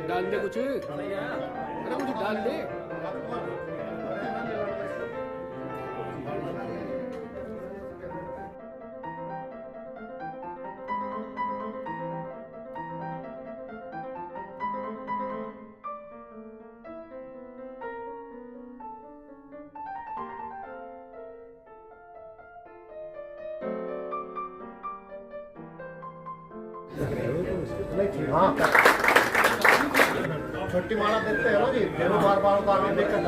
डाल दे कुछ, अरे कुछ डाल दे। हाँ छोटी माला देते हैं ना जी, बार बार उतारने दिक्कत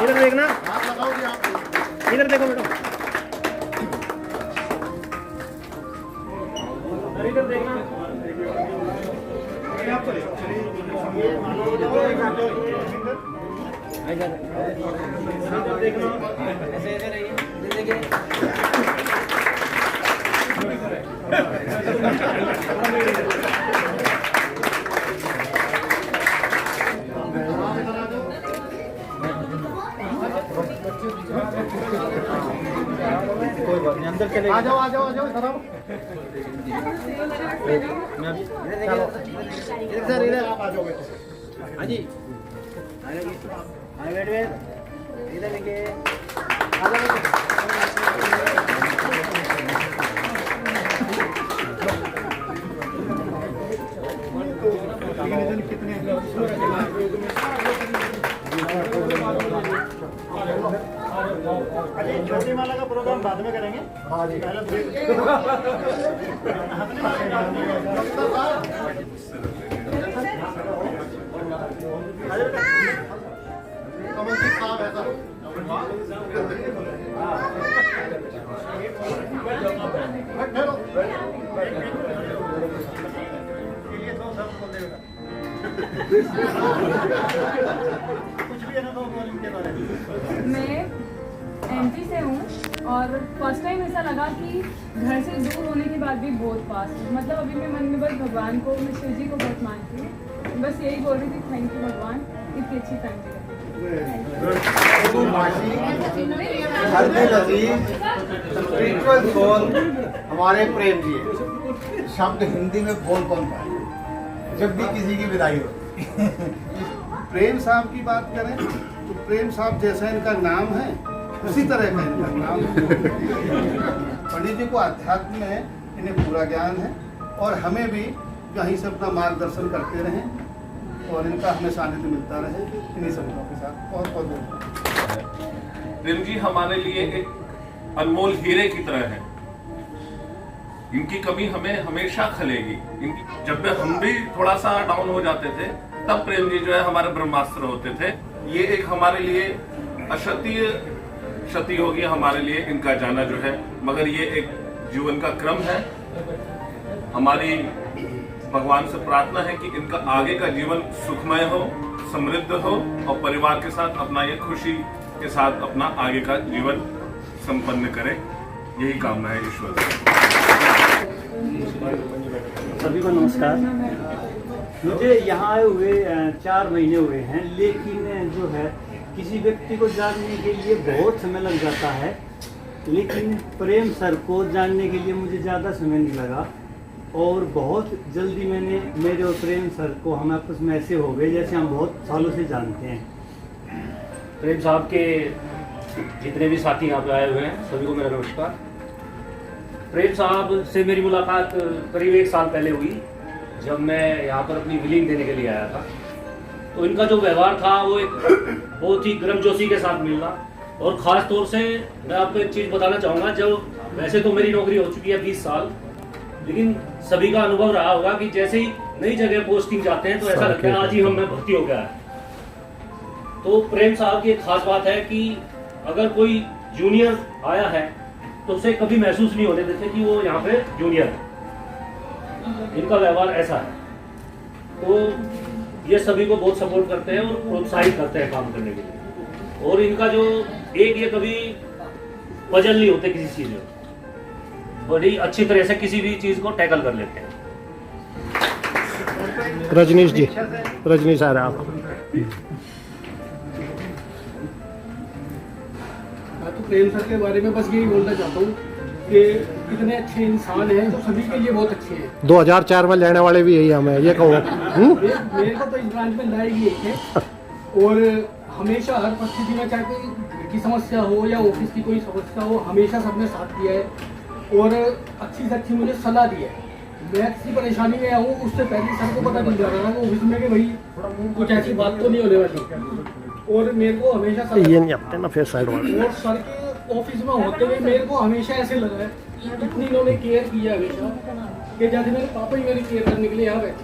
इधर देखना, इधर देखो बेटा, इधर देखना। कोई बात नहीं, अंदर चले। आ जाओ आ जाओ आ जाओ, इधर आओ। इधर सर, इधर आप आ जाओ बेटे। हाँ जी, वेट वेट, इधर देखिए, आ जाओ। कितने छोटी माला का प्रोग्राम बाद में करेंगे। हाँ जी, कमलजीत साहब है सर। मैं एमपी से हूँ और फर्स्ट टाइम ऐसा लगा कि घर से दूर होने के बाद भी बहुत पास हूँ। मतलब अभी मैं मन में बस भगवान को, मैं शिव जी को बहुत मानती हूँ। बस यही बोल रही थी, थैंक यू भगवान, इतनी अच्छी फैमिली। हमारे प्रेम जी शब्द हिंदी में बोल कौन पाए जब भी किसी की विदाई हो। प्रेम साहब की बात करें तो प्रेम साहब जैसा इनका नाम है उसी तरह का इनका नाम है। पंडित जी को अध्यात्म में इन्हें पूरा ज्ञान है और हमें भी यहीं से अपना मार्गदर्शन करते रहें और इनका हमें सानिध्य मिलता रहे। इन्हीं सबों के साथ बहुत बहुत धन्यवाद। प्रेम जी हमारे लिए एक अनमोल हीरे की तरह है। इनकी कमी हमें हमेशा खलेगी। जब हम भी थोड़ा सा डाउन हो जाते थे तब प्रेम जी जो है हमारे ब्रह्मास्त्र होते थे। ये एक हमारे लिए अक्षतीय क्षति होगी हमारे लिए इनका जाना जो है, मगर ये एक जीवन का क्रम है। हमारी भगवान से प्रार्थना है कि इनका आगे का जीवन सुखमय हो, समृद्ध हो और परिवार के साथ अपना ये खुशी के साथ अपना आगे का जीवन संपन्न करे। यही कामना है ईश्वर से। सभी को नमस्कार। मुझे यहाँ आए हुए 4 महीने हुए हैं, लेकिन जो है किसी व्यक्ति को जानने के लिए बहुत समय लग जाता है, लेकिन प्रेम सर को जानने के लिए मुझे ज़्यादा समय नहीं लगा और बहुत जल्दी मेरे और प्रेम सर को हम आपस में ऐसे हो गए जैसे हम बहुत सालों से जानते हैं। प्रेम साहब के जितने भी साथी यहाँ पे आए हुए हैं सभी को मेरा नमस्कार। प्रेम साहब से मेरी मुलाकात करीब 1 साल पहले हुई, जब मैं यहाँ पर अपनी विलिंग देने के लिए आया था। तो इनका जो व्यवहार था वो एक बहुत ही गर्मजोशी के साथ मिलना और ख़ास तौर से मैं आपको एक चीज़ बताना चाहूँगा, जब वैसे तो मेरी नौकरी हो चुकी है 20 साल, लेकिन सभी का अनुभव रहा होगा कि जैसे ही नई जगह पोस्टिंग जाते हैं तो ऐसा लगता है आज ही हम में भर्ती हो गया है। तो प्रेम साहब की एक खास बात है कि अगर कोई जूनियर आया है तो उसे कभी महसूस नहीं होने देते कि वो यहाँ पे जूनियर है। इनका व्यवहार ऐसा है, तो ये सभी को बहुत सपोर्ट करते हैं और प्रोत्साहित करते हैं काम करने के लिए। और इनका जो ये कभी पजल नहीं होते किसी चीज़ में, बड़ी अच्छी तरह से किसी भी चीज़ को टैकल कर लेते हैं। रजनीश जी, रजनीश आ रहा आप। मैं तो प्रेम सर के बारे में बस यही बोलना चाहता हूँ कि इतने अच्छे इंसान हैं जो सभी के लिए बहुत अच्छे हैं। 2004 में लेने वाले भी यही हमें ये कहो। मेरे को तो इस ब्रांच में लाएगी एक है, और हमेशा हर परिस्थिति में चाहे कोई घर की समस्या हो या ऑफिस की कोई समस्या हो, हमेशा सबने साथ दिया है और अच्छी से अच्छी मुझे सलाह दी है। मैं किसी परेशानी में आऊँ उससे पहले सर को पता चल जा रहा है ऑफिस में कि भाई कुछ ऐसी बात तो नहीं होने वाली, और मेरे को हमेशा ये नहीं आते ना फिर साइड वाले। और सर के ऑफिस में होते हुए मेरे को हमेशा ऐसे लगा है इतनी इन्होंने केयर किया हमेशा कि जैसे मेरे पापा ही मेरी केयर करने के लिए यहाँ बैठे।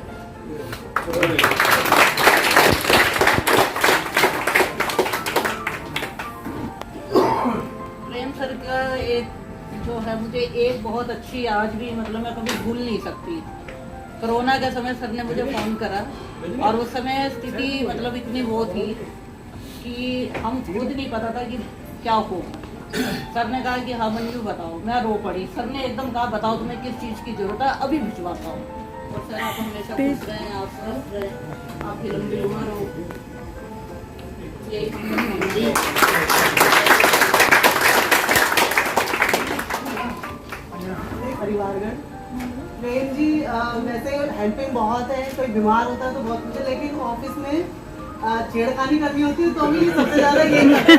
प्रेम सर का एक जो है मुझे एक बहुत अच्छी आज भी मतलब मैं कभी भूल नहीं सकती। कोरोना के समय सर ने मुझे फ़ोन करा और उस समय स्थिति मतलब इतनी वो थी कि हम खुद नहीं पता था कि क्या हो। सर ने कहा कि हाँ मंजू बताओ, मैं रो पड़ी। सर ने एकदम कहा बताओ तुम्हें किस चीज़ की ज़रूरत है, अभी भिजवाता हूँ। और सर आप हमेशा खुश रहें, आप स्वस्थ रहें, आपकी लंबी उम्र हो, यही परिवारगण। प्रेम जी वैसे हेल्पिंग बहुत है, कोई बीमार होता है तो बहुत कुछ है, लेकिन ऑफिस में छेड़खानी करनी होती है तो भी सबसे ज़्यादा यही करता है।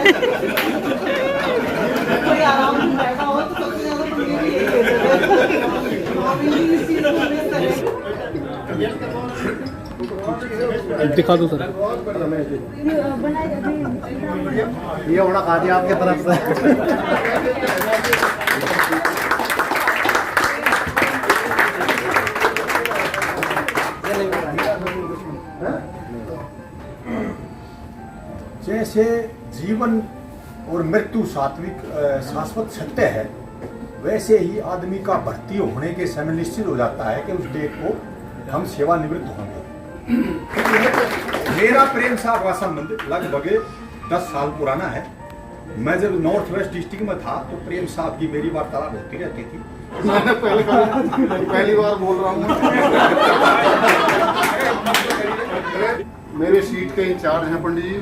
कोई आराम से बैठा हो तो सबसे ज़्यादा तो ये भी यही करते इस चीज़ को मिस करें। दिखा दो सर। ये बड़ा खा दिया आपके तरफ से। जैसे जीवन और मृत्यु शाश्वत सत्य है, वैसे ही आदमी का भर्ती होने के समय निश्चित हो जाता है कि उस डेट को हम सेवानिवृत्त होंगे। मेरा प्रेम साहब का संबंध लगभग 10 साल पुराना है। मैं जब नॉर्थ वेस्ट डिस्ट्रिक्ट में था तो प्रेम साहब की मेरी वार्तालाप होती रहती थी। मैंने पहली बार बोल रहा हूँ। मेरे सीट के इंचार्ज हैं पंडित जी,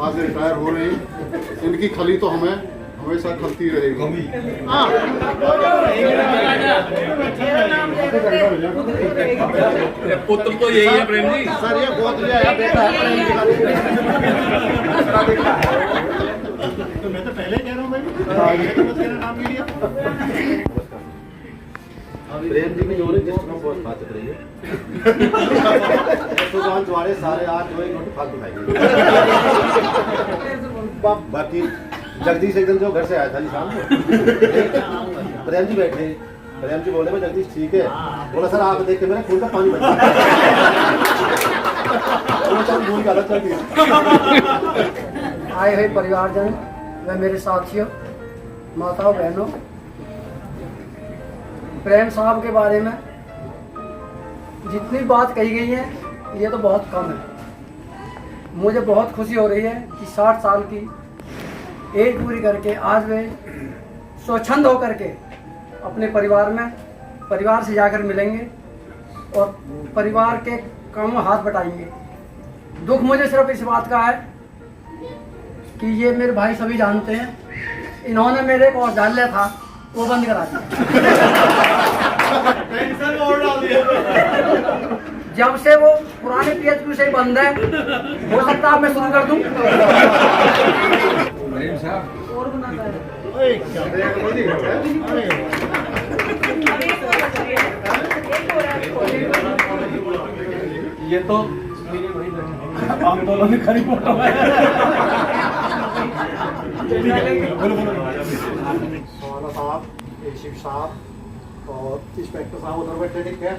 आज रिटायर हो रहे हैं। इनकी खली तो हमें हमेशा खलती रहेगी। पुत्र तो यही है प्रेम जी। सर ये बहुत बेटा है। तो मैं तो पहले कह रहा हूँ भाई, नाम नहीं लिया। प्रेम जी की जोड़ी जिसमें बहुत बात कर रही है। दुकान तुम्हारे सारे 8 9 घंटे फालतू खाएंगे। बाकी जगदीश एक दिन जो घर से आया था जी शाम को, प्रेम जी बैठे, प्रेम जी बोले भाई जगदीश ठीक है, बोला सर आप देख के मेरा खून का पानी बच गया। आए हुए परिवारजन व मेरे साथियों, माताओं बहनों, प्रेम साहब के बारे में जितनी बात कही गई है ये तो बहुत कम है। मुझे बहुत खुशी हो रही है कि 60 साल की एज पूरी करके आज वे स्वच्छंद होकर के अपने परिवार से जाकर मिलेंगे और परिवार के कामों में हाथ बटाएंगे। दुख मुझे सिर्फ इस बात का है कि ये मेरे भाई सभी जानते हैं, इन्होंने मेरे को औषधालय था वो बंद करा दिया। जब से वो पुराने PHQ से बंद है, हो सकता है मैं शुरू कर दूं। और बनाता है ये तो आंदोलन खड़ी फोटो है। सोना साहब, एशिफ साहब और इंस्पेक्टर साहब उधर बैठे, ठीक है।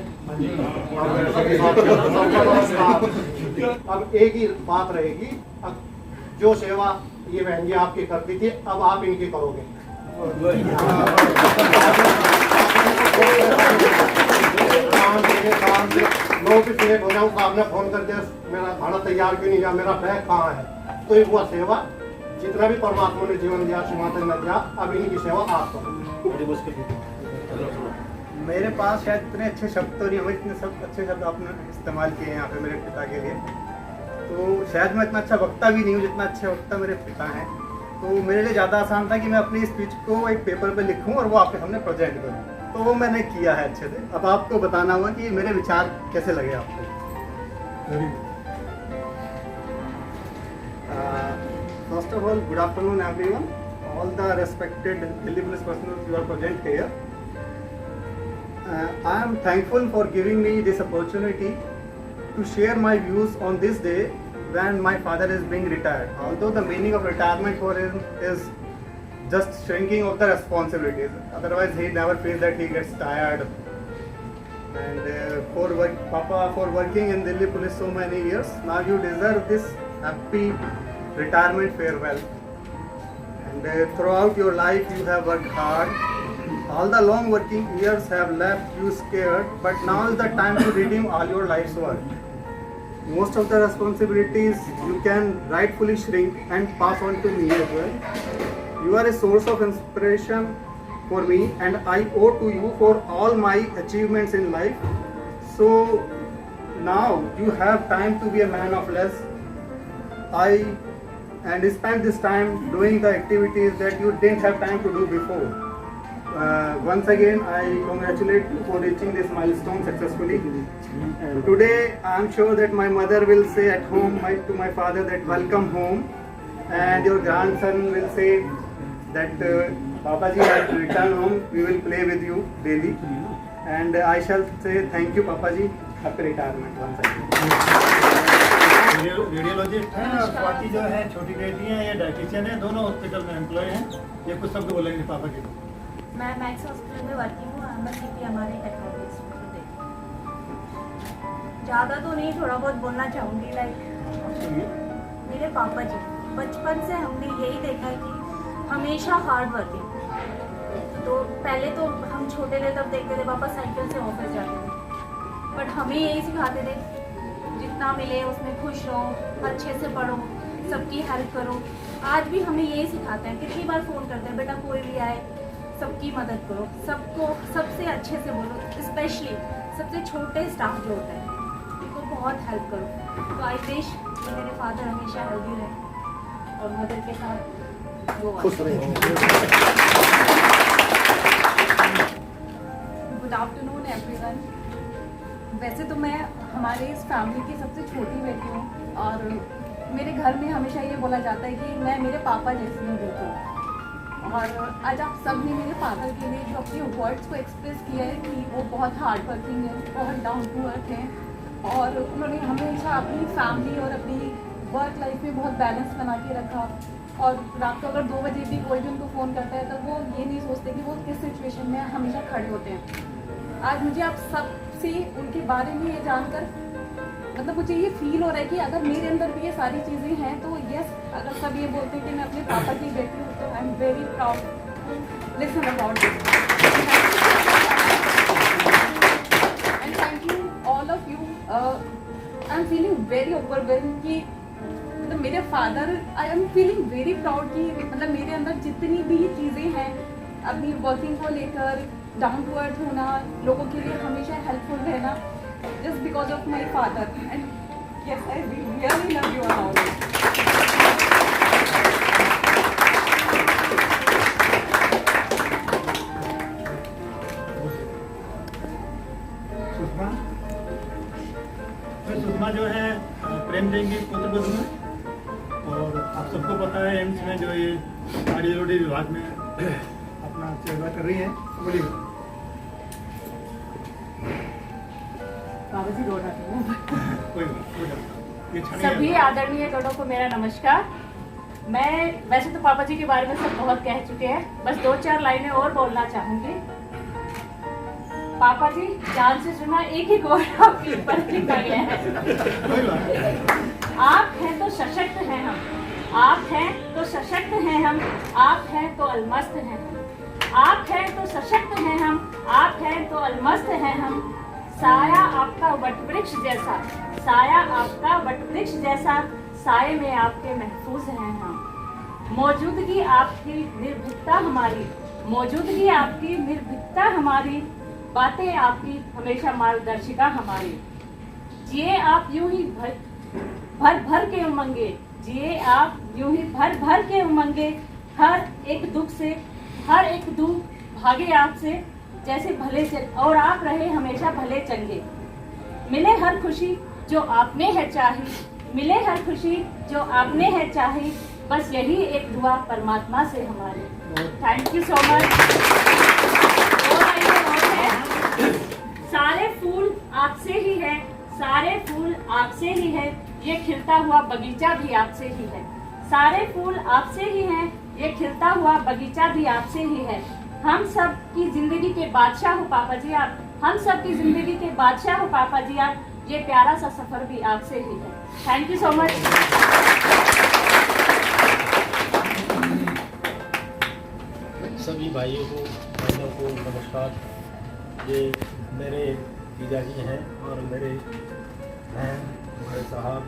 अब एक ही बात रहेगी, अब जो सेवा ये बहन जी आपकी करती थी, अब आप इनकी करोगे। मैं ऑफिस लेट हो जाऊँ, आपने फोन कर दिया मेरा खाना तैयार क्यों नहीं हुआ, मेरा बैग कहाँ है, तो ये वो सेवा जितना भी परमात्मा ने जीवन दिया, सीमांतन ने दिया, अब इनकी सेवा आप करो। मेरे पास शायद इतने अच्छे शब्द तो नहीं हुए, इतने सब अच्छे शब्द आपने इस्तेमाल किए हैं यहाँ पे मेरे पिता के लिए। तो शायद मैं इतना अच्छा वक्ता भी नहीं हूँ जितना अच्छे वक्ता मेरे पिता हैं। तो मेरे लिए ज़्यादा आसान था कि मैं अपनी स्पीच को एक पेपर पे लिखूँ और वो आपके सामने प्रेजेंट करूँ, तो वो मैंने किया है अच्छे से। अब आपको बताना होगा कि मेरे विचार कैसे लगे आपको। First of all, good afternoon everyone, all the respected Delhi police personnel you are present here. I am thankful for giving me this opportunity to share my views on this day when my father is being retired. Although the meaning of retirement for him is just shrinking of the responsibilities, otherwise he never feels that he gets tired. And Papa, for working in Delhi Police so many years, now you deserve this happy retirement farewell. And throughout your life you have worked hard. All the long working years have left you scared, but now is the time to redeem all your life's work. Most of the responsibilities you can rightfully shrink and pass on to me as well. You are a source of inspiration for me, and I owe to you for all my achievements in life. So now you have time to be a man of less. And spend this time doing the activities that you didn't have time to do before. Once again, I congratulate you for reaching this milestone successfully. Today, I am sure that my mother will say at home to my father that welcome home, and your grandson will say that Papa ji, I return home, we will play with you daily, and I shall say thank you Papa ji, happy retirement once again. Radiologist हैं और स्वाति जो है छोटी बेटी है, ये dietitian है, दोनों हॉस्पिटल में एम्प्लॉय हैं। ये कुछ शब्द बोलेंगे पापा के। मैं मैक्स हॉस्पिटल में वर्किंग हूँ, अहमद सिटी हमारे हेड ऑफिस। ज़्यादा तो नहीं, थोड़ा बहुत बोलना चाहूँगी। मेरे पापा जी बचपन से हमने यही देखा है कि हमेशा हार्ड वर्किंग। तो पहले तो हम छोटे थे तब देखते थे पापा साइकिल से ऑफिस जाते थे, बट हमें यही सिखाते थे जितना मिले उसमें खुश रहो, अच्छे से पढ़ो, सबकी हेल्प करो। आज भी हमें यही सिखाते हैं, कितनी बार फ़ोन करते हैं, बेटा कोई भी आए सबकी मदद करो, सबको सबसे अच्छे से बोलो, स्पेशली सबसे छोटे स्टाफ जो होते हैं उनको बहुत हेल्प करो। तो आई विश कि मेरे फादर हमेशा हेल्दी रहे और मदर के साथ वो खुश रहे। Good afternoon everyone. वैसे तो मैं हमारे इस फैमिली की सबसे छोटी बेटी हूँ और मेरे घर में हमेशा ये बोला जाता है कि मैं मेरे पापा जैसी हूँ बिल्कुल। और आज आप सब ने मेरे फादर के लिए जो अपने वर्ड्स को एक्सप्रेस किया है कि वो बहुत हार्ड वर्किंग है, बहुत डाउन टू अर्थ हैं और उन्होंने हमेशा अपनी फैमिली और अपनी वर्क लाइफ में बहुत बैलेंस बना के रखा। और रात को अगर 2 बजे भी कोई भी उनको फ़ोन करता है तो वो ये नहीं सोचते कि वो किस सिचुएशन में हमेशा खड़े होते हैं। आज मुझे आप सब से उनके बारे में ये जानकर मतलब मुझे ये फील हो रहा है कि अगर मेरे अंदर भी ये सारी चीज़ें हैं तो यस, अगर सब ये बोलते हैं कि मैं अपने पापा की बेटी हूँ तो I am very proud listen about this and thank you all of you. I am feeling very overwhelm कि मतलब मेरे father, I am feeling very proud कि मतलब मेरे अंदर जितनी भी चीज़ें हैं अपनी वर्किंग को लेकर, डाउन टू अर्थ होना, लोगों के लिए हमेशा हेल्पफुल रहना, just because of my father. And yes, I really love you all. Sushma जो है प्रेम देंगे पुत्र बधू में, और आप सबको पता है एम्स में जो ये कार्डियोलॉजी विभाग में अपना सेवा कर रही है। बोलिए सभी आदरणीय गणों को मेरा नमस्कार। मैं वैसे तो पापा जी के बारे में सब बहुत कह चुके हैं, बस 2-4 लाइनें और बोलना चाहूंगी। पापा जी, जान से सुना एक ही वर्ड आपके ऊपर लिखा गया है। आप हैं तो सशक्त हैं हम, आप हैं तो सशक्त हैं हम, आप हैं तो अलमस्त हैं हम, आप हैं तो सशक्त हैं हम, आप हैं तो अलमस्त हैं हम। साया आपका वटवृक्ष जैसा, साया आपका वटवृक्ष जैसा, साये में आपके महफूज हैं हम। मौजूदगी आपकी निर्भीकता हमारी, मौजूदगी आपकी निर्भीकता हमारी, बातें आपकी हमेशा मार्गदर्शिका हमारी। जिए आप यूं ही भर भर के उमंगे, जिए आप यूं ही भर भर के उमंगे, हर एक दुख से, हर एक दुख भागे आपसे, जैसे भले और आप रहे हमेशा भले चंगे। मिले हर खुशी जो आप में है चाही, मिले हर खुशी जो आप में है चाही, बस यही एक दुआ परमात्मा से हमारे। Thank you so much. सारे फूल आपसे ही है, सारे फूल आपसे ही है, ये खिलता हुआ बगीचा भी आपसे ही है। सारे फूल आपसे ही हैं, ये खिलता हुआ बगीचा भी आपसे ही है। हम सब की जिंदगी के बादशाह हो पापा जी आप, हम सब की जिंदगी के बादशाह हो पापा जी आप, ये प्यारा सा सफर भी आपसे ही है। Thank you so much. सभी भाइयों को बहनों को नमस्कार। ये मेरे पिताजी हैं और मेरे बहन भाई साहब,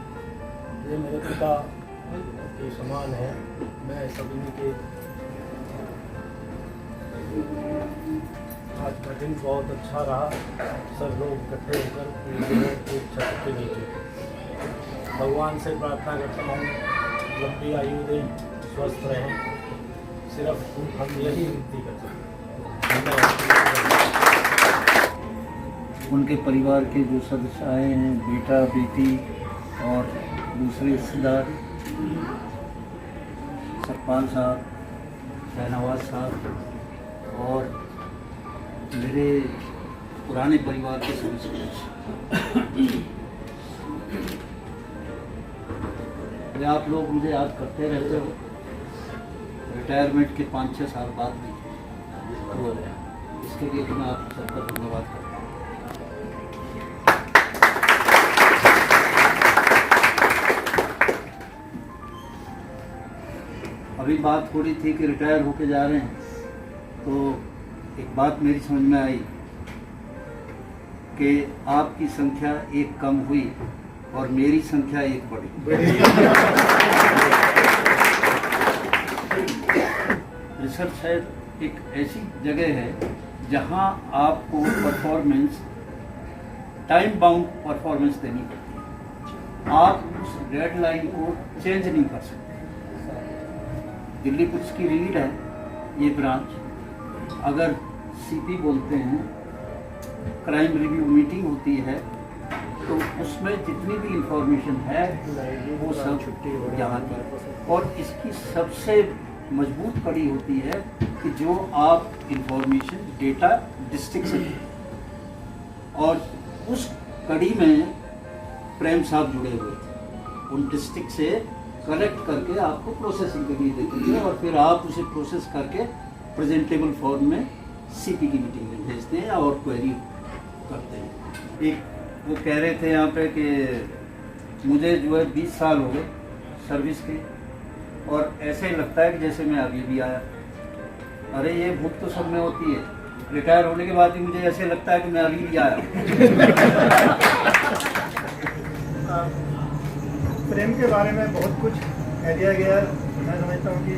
ये मेरे पिता के समान हैं। मैं सभी के आज का दिन बहुत अच्छा रहा। सब लोग इकट्ठे होकर एक छत के नीचे भगवान से प्रार्थना करता हूँ लंबी आयु दें, स्वस्थ रहें। सिर्फ हम यही विनती कर सकते हैं। उनके परिवार के जो सदस्य आए हैं, बेटा बेटी और दूसरे रिश्तेदार, सरपाल साहब, शहनवाज साहब और मेरे पुराने परिवार के सभी सदस्य, आप लोग मुझे याद करते रहते हो। रिटायरमेंट के 5-6 साल बाद भी, तो इसके लिए मैं आप सबका धन्यवाद करता हूँ। अभी बात हो रही थी कि रिटायर होके जा रहे हैं, तो एक बात मेरी समझ में आई कि आपकी संख्या एक कम हुई और मेरी संख्या एक बढ़ी। रिसर्च है एक ऐसी जगह है जहां आपको परफॉर्मेंस, टाइम बाउंड परफॉर्मेंस देनी पड़ती है। आप उस डेडलाइन को चेंज नहीं कर सकते। दिल्ली पुलिस की रीड है ये ब्रांच, अगर सीपी बोलते हैं, क्राइम रिव्यू मीटिंग होती है, तो उसमें जितनी भी इंफॉर्मेशन है वो सब छुट्टी यहाँ की। और इसकी सबसे मजबूत कड़ी होती है कि जो आप इंफॉर्मेशन डेटा डिस्ट्रिक्ट से, और उस कड़ी में प्रेम साहब जुड़े हुए थे। उन डिस्ट्रिक्ट से कलेक्ट करके आपको प्रोसेसिंग के लिए देते हैं और फिर आप उसे प्रोसेस करके प्रेजेंटेबल फॉर्म में सीपी की मीटिंग में भेजते हैं और क्वेरी करते हैं। एक वो कह रहे थे यहाँ पे कि मुझे जो है 20 साल हो गए सर्विस के, और ऐसे ही लगता है कि जैसे मैं अभी भी आया। अरे ये भूख तो सब में होती है, रिटायर होने के बाद भी मुझे ऐसे लगता है कि मैं अभी भी आया। प्रेम के बारे में बहुत कुछ कह दिया गया। मैं समझता हूँ कि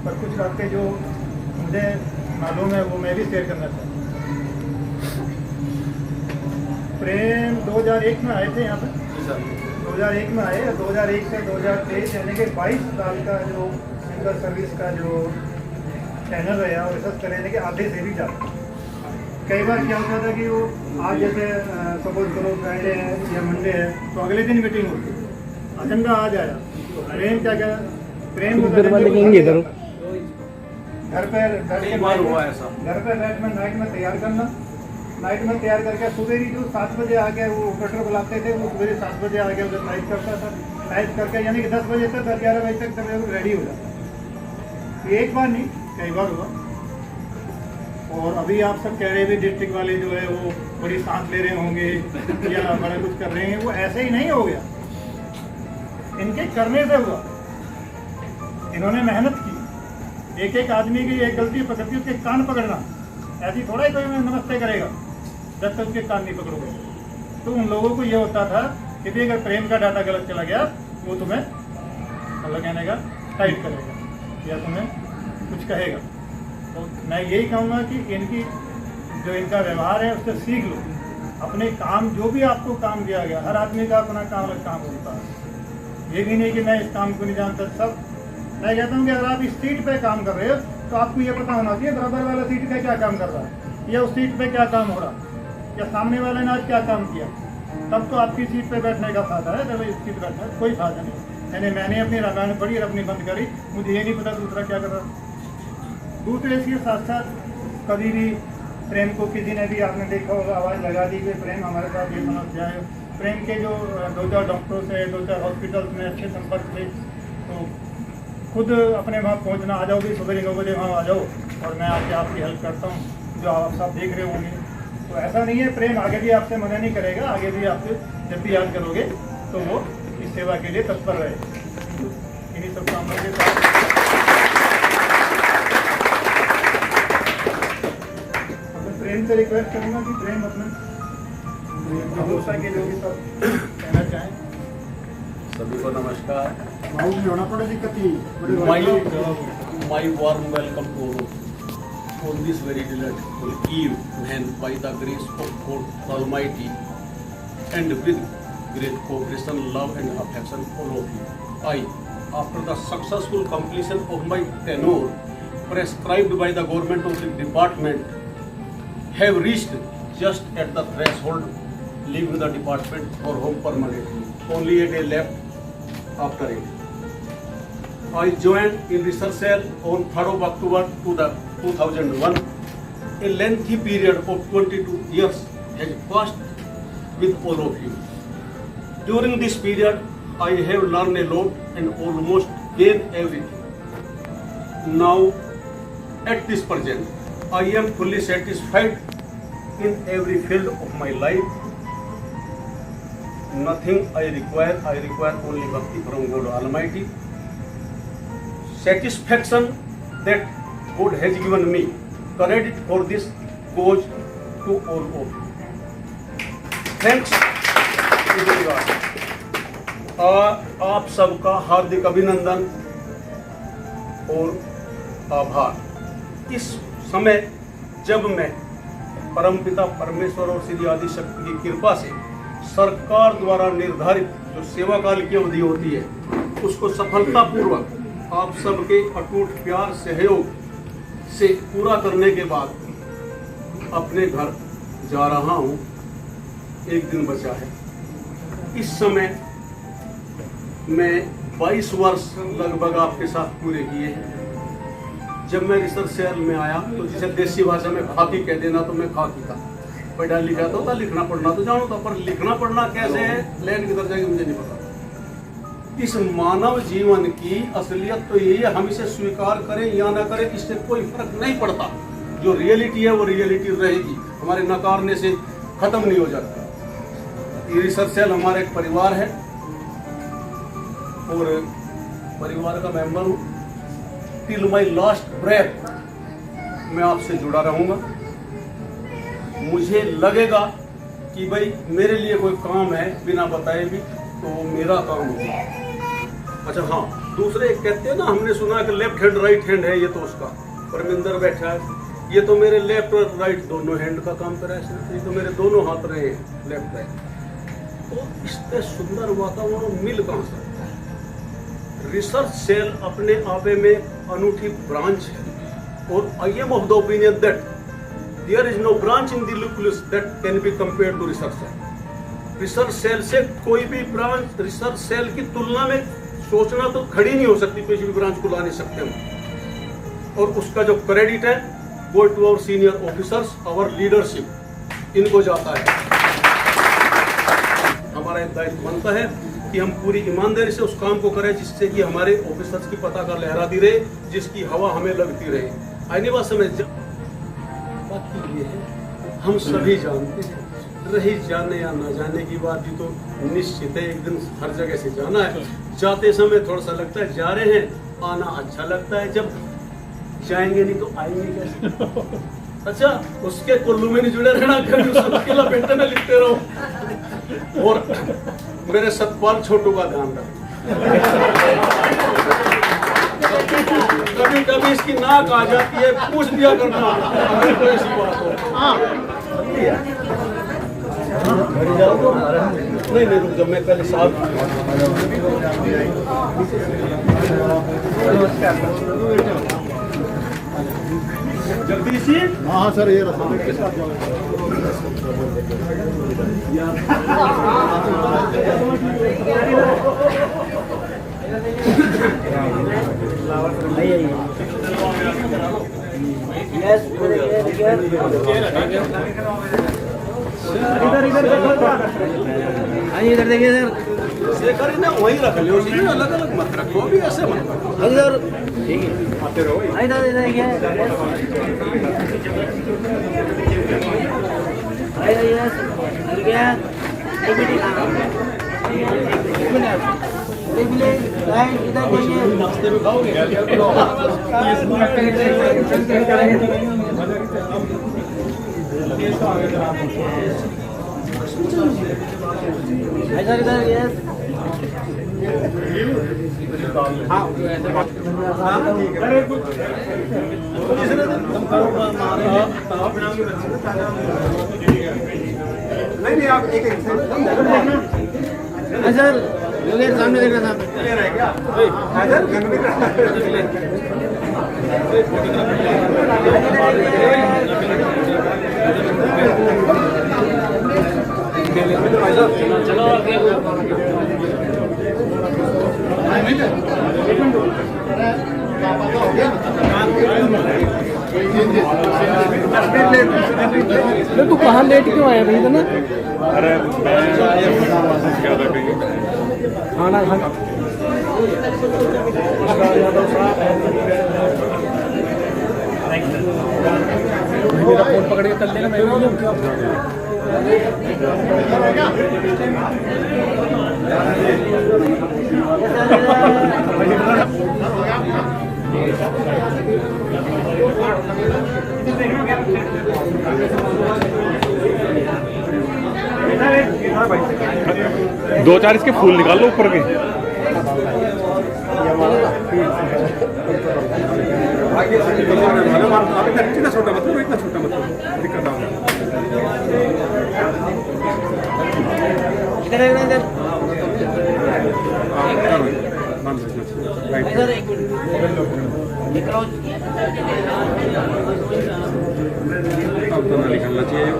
पर कुछ बातें जो मुझे मालूम है वो मैं भी शेयर करना चाहता हूँ। प्रेम 2001 में आए थे यहाँ पर, 2001 में आए। 2001 से 2023 यानी कि 22 साल का जो सिंगल सर्विस का जो चैनल रहा और रिसर्च कर रहे थे कि आधे से भी ज़्यादा। कई बार क्या होता था कि वो आज जैसे सपोज करो फ्राइडे है या मंडे है तो अगले दिन मीटिंग होती है, एजेंडा आज आया। प्रेम क्या क्या प्रेम को घर पे बैठ में नाइट में तैयार करना, नाइट में तैयार करके सुबह ही जो 7 बजे आके वो ऑपरेटर बुलाते थे, वो सुबह 7 बजे आके उधर टाइप करता था, टाइप करके यानी कि 10 बजे तक 11 बजे तक तब रेडी हो जाता। ये एक बार नहीं, कई बार हुआ। और अभी आप सब कह रहे हैं डिस्ट्रिक्ट वाले जो है वो बड़ी सांस ले रहे होंगे या बड़ा कुछ कर रहे हैं, वो ऐसे ही नहीं हो गया, इनके करने से हुआ। इन्होंने मेहनत की, एक एक आदमी की एक गलती पकड़ती, उसके कान पकड़ना, ऐसी थोड़ा ही कोई नमस्ते करेगा जब तक उसके कान नहीं पकड़ोगे। तो उन लोगों को ये होता था कि भी अगर प्रेम का डाटा गलत चला गया वो तुम्हें मतलब कहने का टाइप करेगा या तुम्हें कुछ कहेगा। तो मैं यही कहूँगा कि इनकी जो इनका व्यवहार है उससे सीख लो। अपने काम, जो भी आपको काम दिया गया, हर आदमी का अपना काम अलग काम होता है। ये भी नहीं कि मैं इस काम को नहीं जानता। सब मैं कहता हूँ कि अगर आप इस सीट पे काम कर रहे हो तो आपको ये पता होना चाहिए बराबर वाला सीट पे क्या काम कर रहा है, या उस सीट पे क्या काम हो रहा है, या सामने वाले ने आज क्या काम किया। तब तो आपकी सीट पे बैठने का फायदा है, जब इस सीट बैठने कोई फायदा नहीं। यानी मैंने अपनी रामायण पढ़ी और अपनी बंद करी, मुझे ये नहीं पता दूसरा क्या कर रहा। दूसरे के साथ साथ कभी भी प्रेम को किसी ने भी, आपने देखा होगा, आवाज़ लगा दी कि प्रेम हमारे साथ ये समस्या है। प्रेम के जो 2-4 डॉक्टरों से, 2-4 हॉस्पिटल्स में अच्छे संपर्क थे, तो खुद अपने वहाँ पहुँचना, आ जाओ भी सुबह 9 बजे वहाँ आ जाओ और मैं आके आपकी हेल्प करता हूँ, जो आप सब देख रहे होंगे। तो ऐसा नहीं है, प्रेम आगे भी आपसे मना नहीं करेगा, आगे भी आपसे जब भी याद करोगे तो वो इस सेवा के लिए तत्पर रहे। इन्हीं सब कामों के साथ प्रेम से रिक्वेस्ट करूँगा कि प्रेम अपने भरोसा के जो भी सब कहना चाहें। सभी को नमस्कार। होना पड़ा दिक्कत ही my warm welcome to on this very delightful eve when by the grace of God Almighty and with great cooperation, love and affection all of you, I, after the successful completion of my tenure prescribed by the government of the department, have reached just at the threshold leaving the department for home permanently. Only a day left after it. I joined in research cell on 3rd of October 2001. A lengthy period of 22 years has passed with all of you. During this period, I have learned a lot and almost gained everything. Now, at this present, I am fully satisfied in every field of my life. Nothing I require only bhakti from God Almighty. Satisfaction that God has given me. Credit for this goes to all of you. Thanks to God. आप सबका हार्दिक अभिनंदन और आभार। इस समय जब मैं परमपिता परमेश्वर और श्री आदि शक्ति की कृपा से सरकार द्वारा निर्धारित जो सेवा काल की अवधि होती है उसको सफलतापूर्वक आप सबके अटूट प्यार सहयोग से पूरा करने के बाद अपने घर जा रहा हूँ। एक दिन बचा है। इस समय मैं 22 वर्ष लगभग आपके साथ पूरे किए हैं। जब मैं रिसर्च सेल में आया तो जिसे देसी भाषा में खाकी कह देना, तो मैं खाकी था, पढ़ा लिखा तो था, लिखना पढ़ना तो जानो था, पर लिखना पढ़ना कैसे है लैंड किधर जाएगी मुझे नहीं पता। इस मानव जीवन की असलियत तो यही है, हम इसे स्वीकार करें या ना करें इससे कोई फर्क नहीं पड़ता। जो रियलिटी है वो रियलिटी रहेगी, हमारे नकारने से खत्म नहीं हो जाता। ये रिसर्च सेल हमारा एक परिवार है और परिवार का मेंबर हूँ। टिल माई लास्ट ब्रेथ मैं आपसे जुड़ा रहूँगा। मुझे लगेगा कि भाई मेरे लिए कोई काम है बिना बताए भी तो मेरा काम होगा। अच्छा हाँ, दूसरे कहते हैं ना, हमने सुना कि लेफ्ट हैंड राइट हैंड है, ये तो उसका परमिंदर बैठा है, ये तो मेरे लेफ्ट और राइट दोनों हैंड का काम कर रहा है, ये तो मेरे दोनों हाथ रहे हैं लेफ्ट राइट। तो इससे सुंदर वातावरण मिल कहाँ सकता है। रिसर्च सेल अपने आपे में अनूठी ब्रांच है और I am of the opinion that there is no branch in the nucleus that can be compared to research cell. Research cell से कोई भी ब्रांच रिसर्च सेल की तुलना में सोचना तो खड़ी नहीं हो सकती, किसी भी ब्रांच को ला नहीं सकते हम। और उसका जो क्रेडिट है वो to our senior officers, our leadership इनको जाता है। हमारा एक दायित्व बनता है कि हम पूरी ईमानदारी से उस काम को करें जिससे कि हमारे ऑफिसर्स की पताका लहराती रहे, जिसकी हवा हमें लगती रहे। आने वाले समय बात ये है, हम सभी जानते हैं, रही जाने या ना जाने की बात भी तो निश्चित है, एक दिन हर जगह से जाना है। जाते समय थोड़ा सा लगता है, जा रहे हैं, आना अच्छा लगता है, जब जाएंगे नहीं तो आएंगे कैसे? अच्छा, उसके कुल्लू में नहीं जुड़े रहना, कभी उसको अकेला बेटे में लिखते रहो। और मेरे सतपाल छोटू का ध्यान रखो, कभी कभी इसकी नाक आ जाती है, पूछ दिया करना अगर कोई ऐसी बात हो। नहीं रुक जाओ, मैं पहले साहब जल्दी से। हाँ सर, ये रखो के साथ इधर देखिए सर, शेखर ने वहीं रख लियो, अलग अलग मत रखो, भी ऐसे मत रखो। इधर ठीक है, आते रहो। इधर देखिए, नाश्ते में खाओगे? नहीं आप एक सर सामने देख रहा था। चलो तू कहाँ लेट क्यों आया भाई ना? अरे खाना मेरा फोन पकड़ के चल लेना, मैं दो चार इसके फूल निकाल लो ऊपर के। इतना छोटा मतलब, इतना छोटा मतलब दिक्कत आ रहा अब तो ना निकलना चाहिए।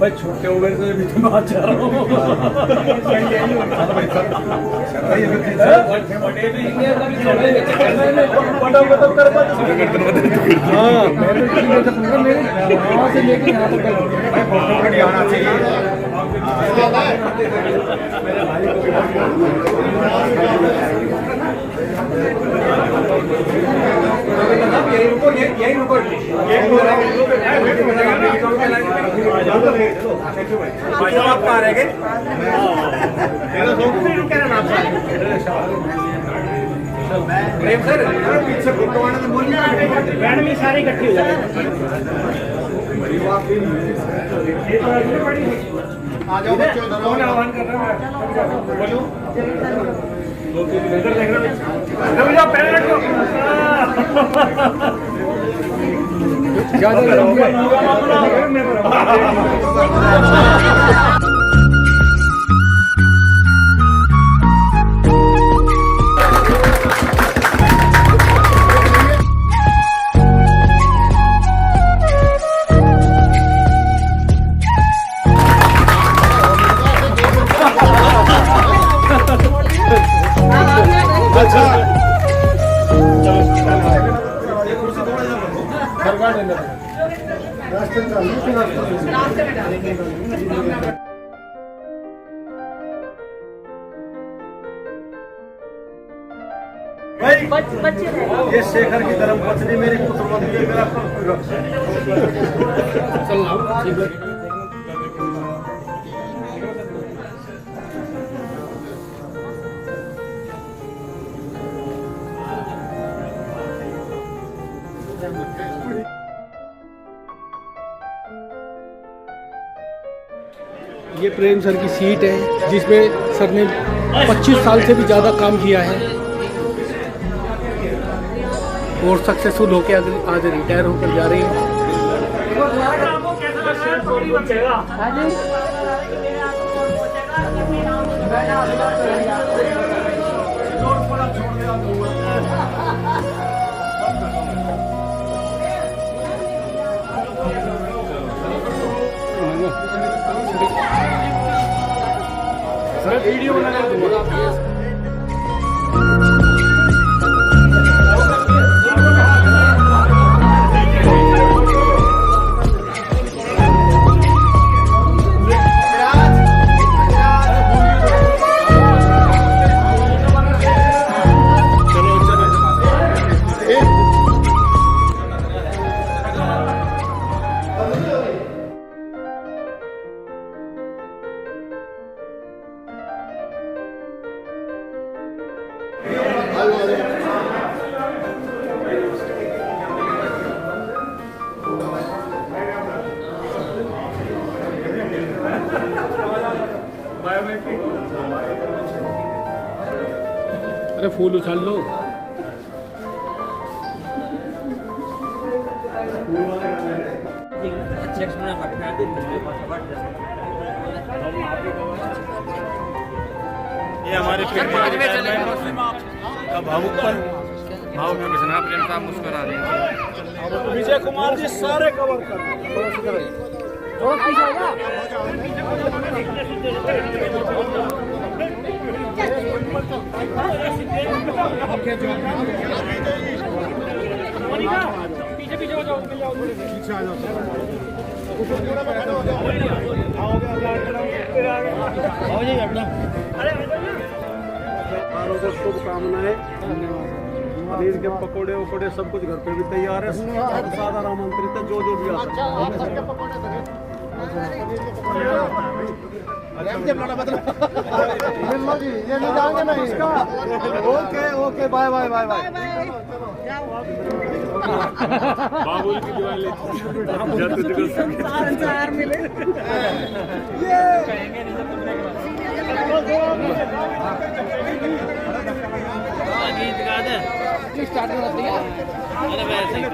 भाई छोटे उम्र से भी तो बात जा रहा हूँ। यही रुको भाई साहब आप कहाँ रह गए? प्रेम सर पीछे फोटो आने तो बोलिए, बैंड में सारे इकट्ठे हो जाए। आ जाओ बच्चों, कौन आह्वान कर रहा है? बोलो इधर देख रहा पैर रखो। रास्ते में डालेंगे। भाई ये शेखर की धर्म पत्नी मेरी पुत्रवती मेरा ये प्रेम सर की सीट है जिसमें सर ने 25 साल से भी ज़्यादा काम किया है और सक्सेसफुल होकर आज रिटायर होकर जा रही हैं। सर वीडियो बनाना दूंगा। अरे फूल उछाल लो। ये हमारे भावुकपन भाव में प्रेम साहब मुस्कुरा रहे हैं। विजय कुमार जी सारे कवर कर पीछे पीछे हो जाओ, पीछे आ जाओ। शुभकामनाएं। पनीर के पकोड़े वकोड़े सब कुछ घर पे भी तैयार है। साधारण आमंत्रित है जो भी ये नहीं जाएंगे ना इसका। Okay okay bye bye bye bye. बाबुल की दिवाली मिले गीत गा दे स्टार्ट होती है। अरे वैसे ही